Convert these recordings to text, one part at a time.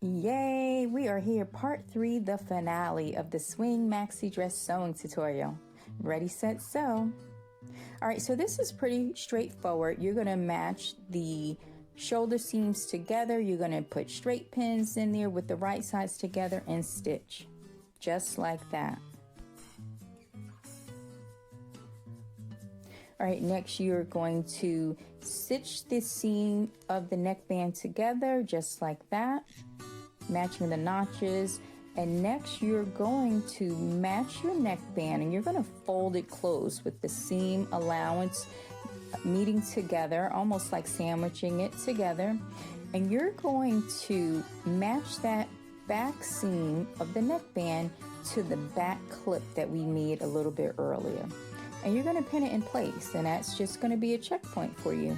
Yay! We are here, part 3, the finale of the Swing Maxi Dress Sewing tutorial. Ready, set, sew. Alright, so this is pretty straightforward. You're going to match the shoulder seams together. You're going to put straight pins in there with the right sides together and stitch. Just like that. Alright, next you're going to stitch the seam of the neckband together, just like that. Matching the notches, and next you're going to match your neckband and you're going to fold it closed with the seam allowance meeting together, almost like sandwiching it together, and you're going to match that back seam of the neckband to the back clip that we made a little bit earlier, and you're going to pin it in place, and that's just going to be a checkpoint for you.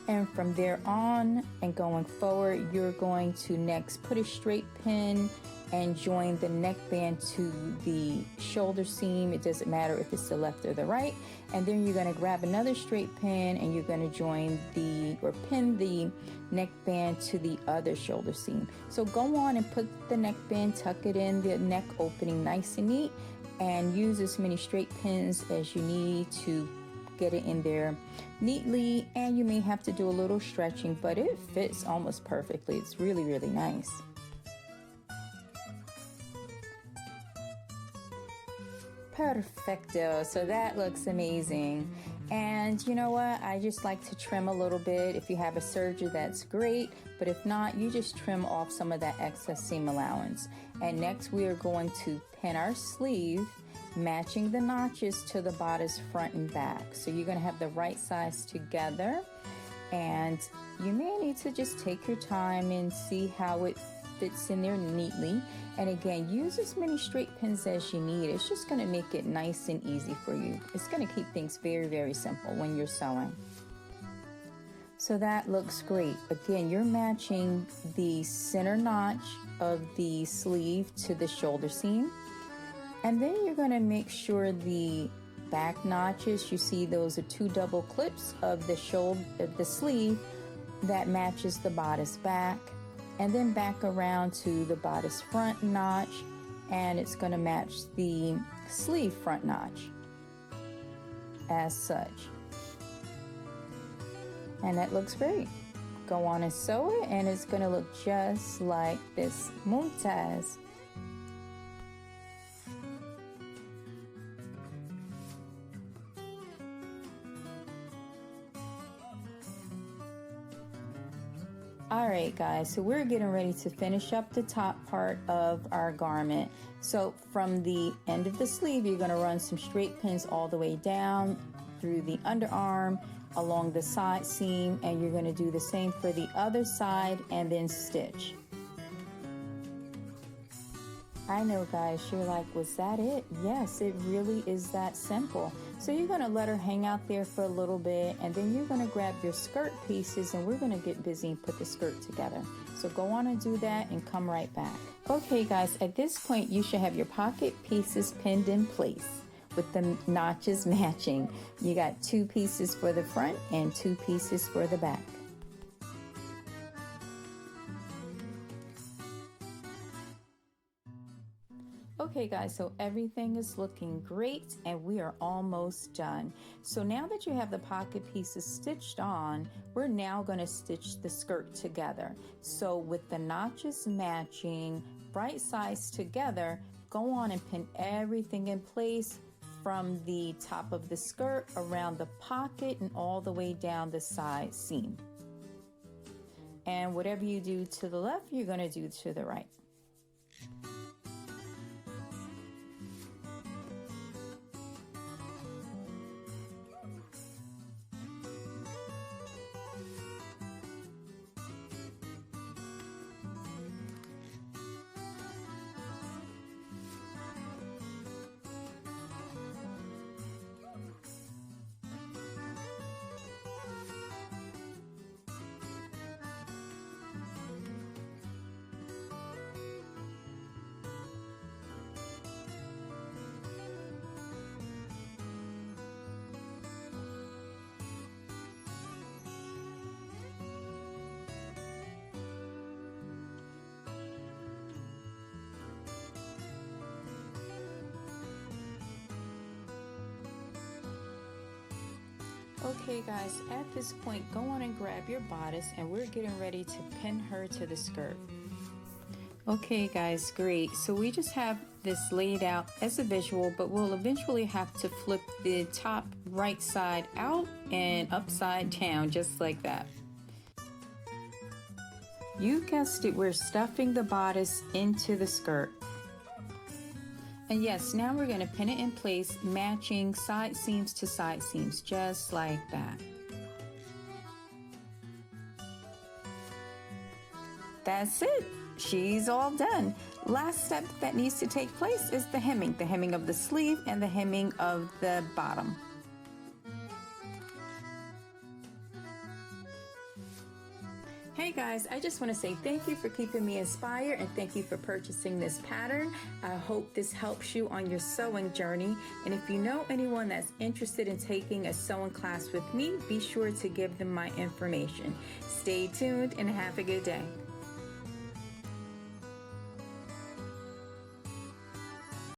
And from there on and going forward, you're going to next put a straight pin and join the neckband to the shoulder seam. It doesn't matter if it's the left or the right. And then you're going to grab another straight pin and you're going to join pin the neckband to the other shoulder seam. So go on and put the neckband, tuck it in the neck opening nice and neat, and use as many straight pins as you need to get it in there neatly, and you may have to do a little stretching, but it fits almost perfectly. It's really, really nice. Perfecto. So that looks amazing. And you know what? I just like to trim a little bit. If you have a serger, that's great. But if not, you just trim off some of that excess seam allowance. And next we are going to pin our sleeve, matching the notches to the bodice front and back. So you're going to have the right sides together, and you may need to just take your time and see how it fits in there neatly. And again, use as many straight pins as you need. It's just going to make it nice and easy for you. It's going to keep things very, very simple when you're sewing. So that looks great. Again, you're matching the center notch of the sleeve to the shoulder seam. And then you're going to make sure the back notches, you see those are 2 double clips of the sleeve that matches the bodice back, and then back around to the bodice front notch, and it's going to match the sleeve front notch as such. And that looks great. Go on and sew it, and it's going to look just like this. Mumtaz. Alright guys, so we're getting ready to finish up the top part of our garment. So from the end of the sleeve, you're going to run some straight pins all the way down through the underarm, along the side seam, and you're going to do the same for the other side and then stitch. I know guys, you're like, was that it? Yes, it really is that simple. So you're going to let her hang out there for a little bit, and then you're going to grab your skirt pieces and we're going to get busy and put the skirt together. So go on and do that and come right back. Okay guys, at this point you should have your pocket pieces pinned in place with the notches matching. You got 2 pieces for the front and 2 pieces for the back. Okay guys, so everything is looking great and we are almost done. So now that you have the pocket pieces stitched on, we're now going to stitch the skirt together. So with the notches matching, right sides together, go on and pin everything in place from the top of the skirt around the pocket and all the way down the side seam. And whatever you do to the left, you're going to do to the right. Okay guys, at this point, go on and grab your bodice and we're getting ready to pin her to the skirt. Okay guys, great. So we just have this laid out as a visual, but we'll eventually have to flip the top right side out and upside down, just like that. You guessed it, we're stuffing the bodice into the skirt. And yes, now we're going to pin it in place, matching side seams to side seams, just like that. That's it. She's all done. Last step that needs to take place is the hemming of the sleeve and the hemming of the bottom. Hey guys, I just want to say thank you for keeping me inspired and thank you for purchasing this pattern. I hope this helps you on your sewing journey. And if you know anyone that's interested in taking a sewing class with me, be sure to give them my information. Stay tuned and have a good day.